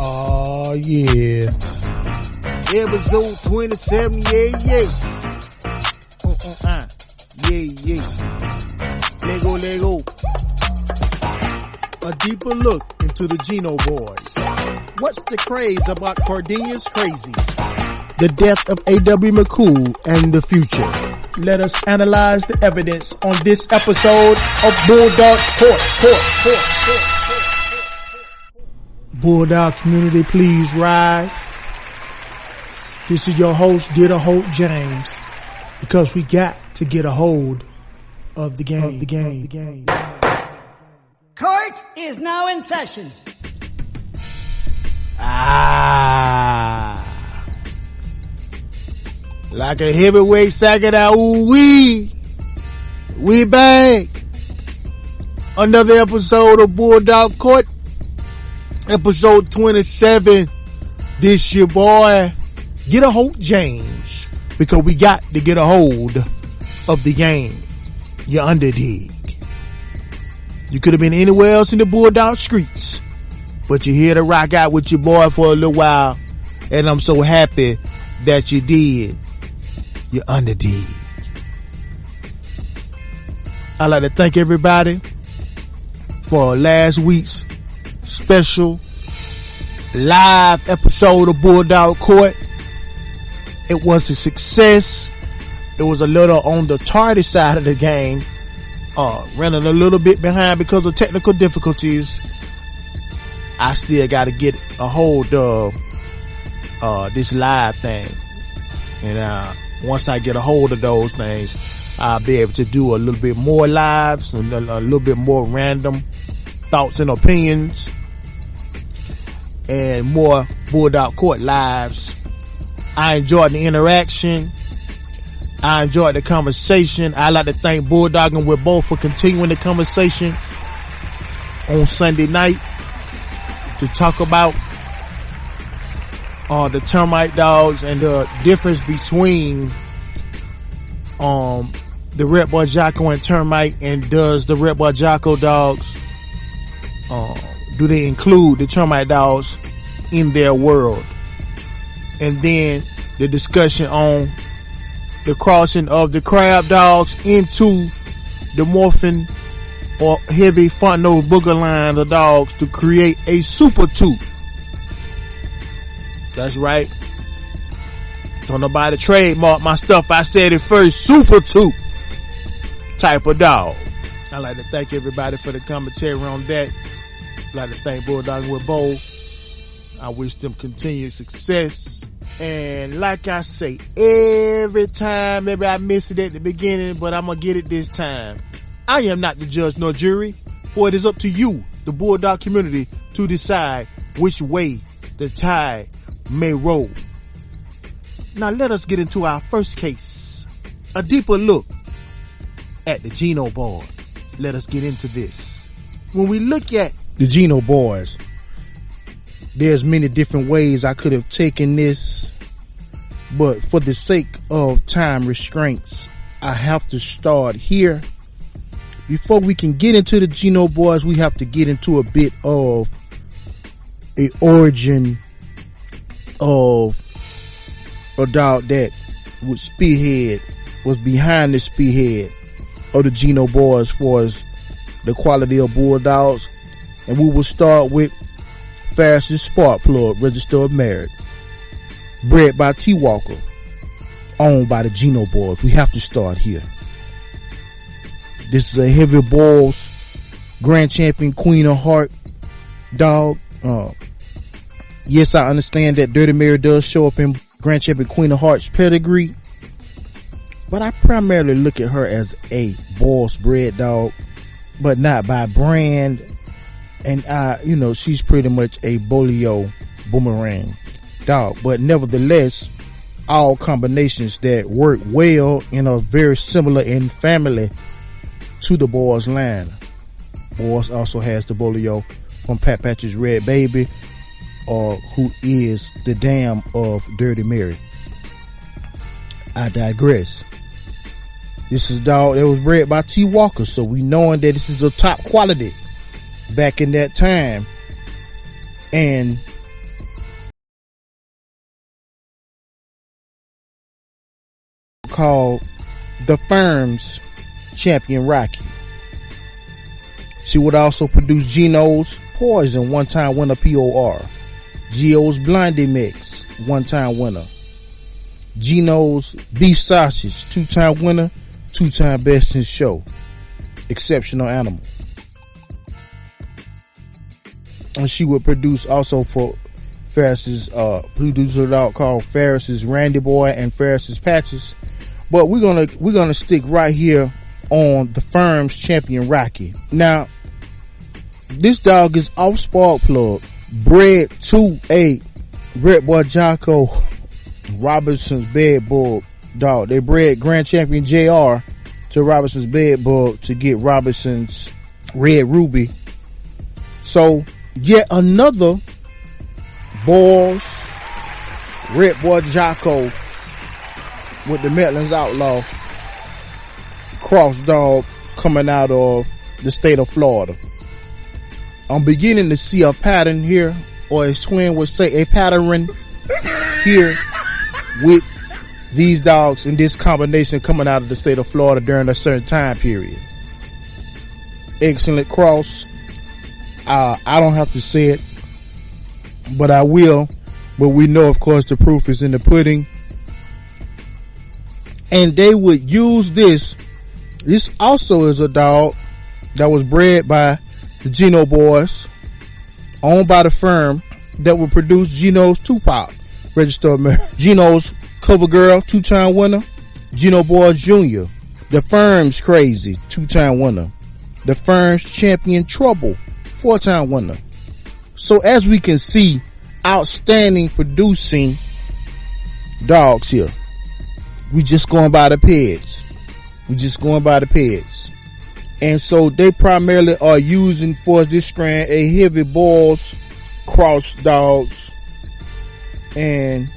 Oh yeah. Episode 27, yeah. Lego. A deeper look into the Geno Boys. What's the craze about Cordinia's crazy? The death of A.W. McCool and the future. Let us analyze the evidence on this episode of Bulldog Court. Bulldog community, please rise. This is your host, Get a Hold James, because we got to get a hold of the game. Court is now in session. Like a heavyweight sacket out, we back. Another episode of Bulldog Court. Episode 27. This your boy, Get a Hold James, because we got to get a hold of the game. You underdig. You could have been anywhere else in the Bulldog streets, but you're here to rock out with your boy for a little while, and I'm so happy that you did. You underdig. I'd like to thank everybody for last week's special live episode of Bulldog Court. It was a success. It was a little on the tardy side of the game. Running a little bit behind because of technical difficulties. I still got to get a hold of this live thing. And once I get a hold of those things, I'll be able to do a little bit more lives and a little bit more random thoughts and opinions and more Bulldog Court lives. I enjoyed the interaction. I enjoyed the conversation. I'd like to thank Bulldogging with Both for continuing the conversation on Sunday night to talk about the termite dogs and the difference between the Red Boy Jocko and termite, and does the Red Boy Jocko dogs do they include the termite dogs in their world? And then the discussion on the crossing of the crab dogs into the morphin or heavy front nose booger line of dogs to create a super tooth. That's right. Don't nobody trademark my stuff. I said it first. Super tooth type of dog. I'd like to thank everybody for the commentary on that. I'd like to thank Bulldog with Bo. I wish them continued success. And like I say, every time, maybe I miss it at the beginning, but I'm going to get it this time. I am not the judge nor jury, for it is up to you, the Bulldog community, to decide which way the tide may roll. Now let us get into our first case. A deeper look at the Geno Boys. Let us get into this. When we look at the Geno Boys, there's many different ways I could have taken this, but for the sake of time restraints, I have to start here. Before we can get into the Geno Boys, we have to get into a bit of a origin of a dog that was behind the spearhead of the Geno Boys for the quality of Bulldogs. And we will start with fastest spark plug, register of merit, bred by T. Walker, owned by the Geno Boys. We have to start here. This is a heavy balls grand champion Queen of Heart dog. Yes, I understand that Dirty Mary does show up in grand champion Queen of Heart's pedigree, but I primarily look at her as a balls bred dog, but not by brand. And she's pretty much a Bolio boomerang dog, but nevertheless, all combinations that work well and are very similar in family to the Boys line. Boys also has the Bolio from Pat Patch's Red Baby, who is the dam of Dirty Mary. I digress. This is a dog that was bred by T. Walker, so we knowing that this is a top quality back in that time. And called The Firm's champion Rocky. She would also produce Geno's Poison, one-time winner POR. Geo's Blondie Mix, one-time winner. Geno's Beef Sausage, two-time winner, two-time best in show. Exceptional animal. And she would produce also for Ferris's producer dog called Ferris's Randy Boy and Ferris's Patches. But we're gonna stick right here on the Firm's champion Rocky. Now, this dog is off Spark Plug, bred to a Red Boy Jocko Robinson's Bed Bug dog. They bred Grand Champion JR to Robinson's Bed Bug to get Robinson's Red Ruby. So yet another Boys Red Boy Jocko with the Metlands Outlaw cross dog coming out of the state of Florida. I'm beginning to see a pattern here, or as Twin would say, a pattern here with these dogs in this combination coming out of the state of Florida during a certain time period. Excellent cross. I don't have to say it, but I will. But we know, of course, the proof is in the pudding. And they would use this. This also is a dog that was bred by the Geno Boys, owned by the firm that would produce Geno's Tupac, registered American. Geno's Cover Girl, two-time winner. Geno Boys Jr. The Firm's Crazy, two-time winner. The Firm's Champion Trouble, four-time winner. So as we can see, outstanding producing dogs here. We just going by the peds. And so they primarily are using for this strand a heavy balls, cross dogs. And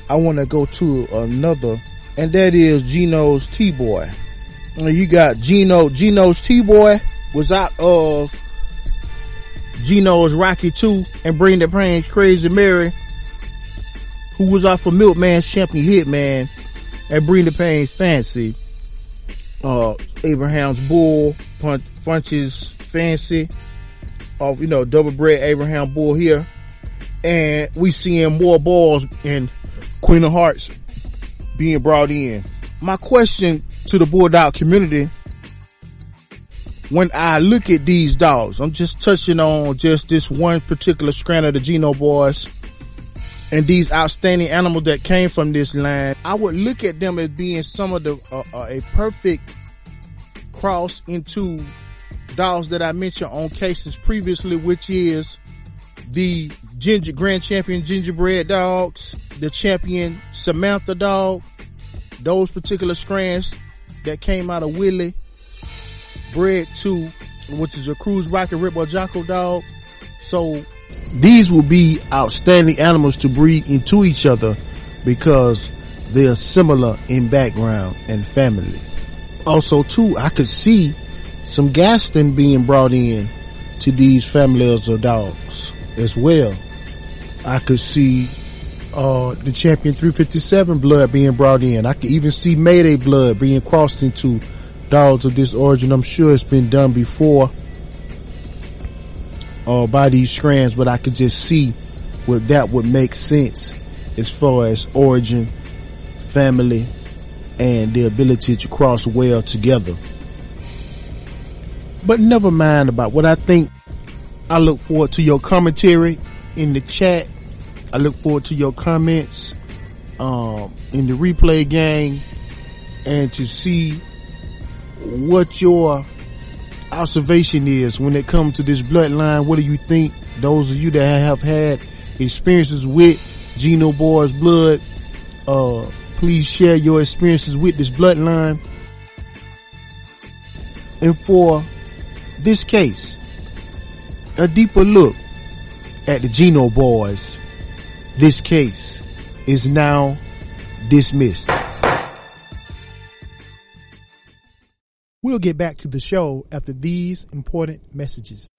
I want to go to another, and that is Geno's T-Boy. You got Geno's T-Boy was out of Geno's Rocky 2 and Bring the Pain Crazy Mary, who was out for Milkman's Champion Hitman and Bring the Pain's Fancy. Abraham's Bull, Punch's Fancy, of, double bred Abraham Bull here. And we seeing more balls and Queen of Hearts being brought in. My question to the Bulldog community, when I look at these dogs, I'm just touching on just this one particular strand of the Geno Boys and these outstanding animals that came from this line. I would look at them as being some of the a perfect cross into dogs that I mentioned on cases previously, which is the Grand Champion Gingerbread dogs, the Champion Samantha dog, those particular strands that came out of Willie, bred to, which is a Cruise Rocket Red Boy Jocko dog. So these will be outstanding animals to breed into each other because they are similar in background and family. Also too, I could see some Gaston being brought in to these families of dogs as well. I could see the Champion 357 blood being brought in. I could even see Mayday blood being crossed into dogs of this origin. I'm sure it's been done before by these strands, but I could just see what that would make sense as far as origin, family, and the ability to cross well together. But never mind about what I think. I look forward to your commentary in the chat. I look forward to your comments in the replay gang, and to see what your observation is when it comes to this bloodline. What do you think? Those of you that have had experiences with Geno Boys blood, please share your experiences with this bloodline. And for this case, a deeper look at the Geno Boys, this case is now dismissed. We'll get back to the show after these important messages.